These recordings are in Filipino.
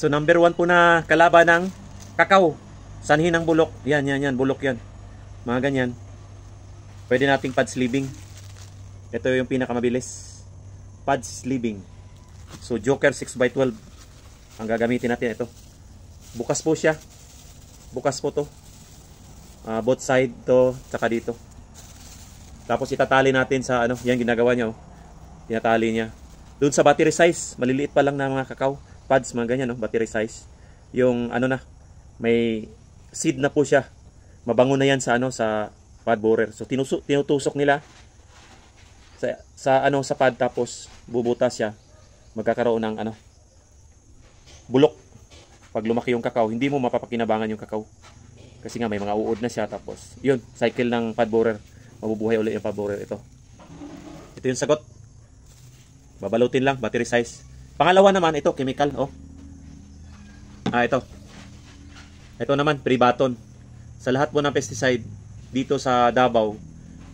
So number 1 po na kalaban ng kakao. Sanhin ng bulok. Yan, bulok yan. Mga ganyan. Pwede nating pad sleeving. Ito yung pinakamabilis. Pad sleeving. So Joker 6x12. Ang gagamitin natin ito. Bukas po siya. Bukas po to. Both side to, tsaka dito. Tapos itatali natin sa ano, yan ginagawa niya oh. Tinatali niya. Doon sa battery size, maliliit pa lang na mga kakao pads, mga ganyan, no? Battery size. Yung ano na, may seed na po siya. Mabango na yan sa ano, sa pad borer. So tinutusok nila sa ano, sa pad, tapos bubutas siya. Magkakaroon ng ano, bulok. Pag lumaki yung kakao, hindi mo mapapakinabangan yung kakao. Kasi nga may mga uod na siya, tapos yun, cycle ng pad borer. Mabubuhay ulit yung pad borer ito. Ito yung sagot. Babalutin lang, battery size. Pangalawa naman, ito, chemical, oh. Ito. Ito naman, pre-baton. Sa lahat po ng pesticide, dito sa Davao,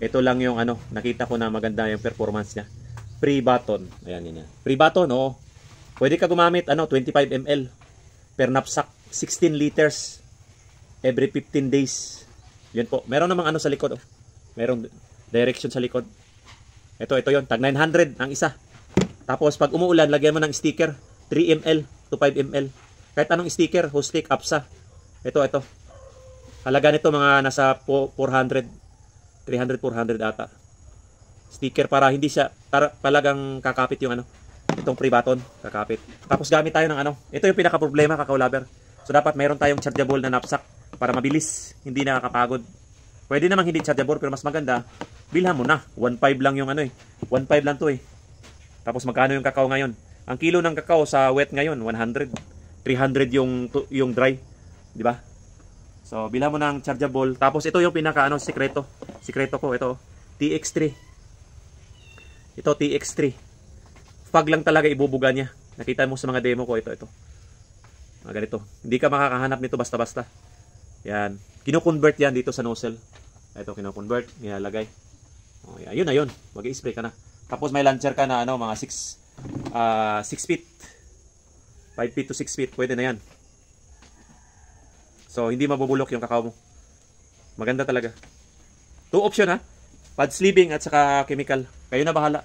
ito lang yung ano, nakita ko na maganda yung performance niya. Pre-baton. Ayan, yan. Pre-baton, oh. Pwede ka gumamit, ano, 25 ml per knapsack. 16 liters every 15 days. Yun po. Meron namang ano sa likod, oh. Merong direction sa likod. Ito yon. Tag 900 ang isa. Tapos pag umuulan, lagyan mo ng sticker, 3 ml to 5 ml. Kahit anong sticker, Hostik, APSA. Ito. Halaga nito mga nasa 400, 300, 400 ata. Sticker para hindi siya talagang kakapit yung ano, itong pre-baton, kakapit. Tapos gamit tayo ng ano, ito yung pinaka problema, kakao lover. So dapat mayroon tayong chargeable na knapsack para mabilis, hindi nakakapagod. Pwede namang hindi chargeable, pero mas maganda, bilhan mo na. 1.5 lang yung ano 1.5 lang to Tapos magkano yung kakao ngayon? Ang kilo ng kakao sa wet ngayon, 100. 300 yung dry. Di ba? So, bilhan mo ng chargeable. Tapos ito yung pinaka ano, sikreto. Sikreto ko, ito. TX3. Ito, TX3. Fog lang talaga ibubuga niya. Nakita mo sa mga demo ko, ito. Ganito. Hindi ka makakahanap nito basta-basta. Yan. Kino-convert yan dito sa nozzle. Ito, kino-convert. Nilalagay. Oh, yan. Yun na yun. Mag-i-spray ka na. Tapos may launcher ka na ano, mga 6 feet. 5 feet to 6 feet. Pwede na yan. So, hindi mabubulok yung kakao mo. Maganda talaga. 2 option ha. Pad sleeving at saka chemical. Kayo na bahala.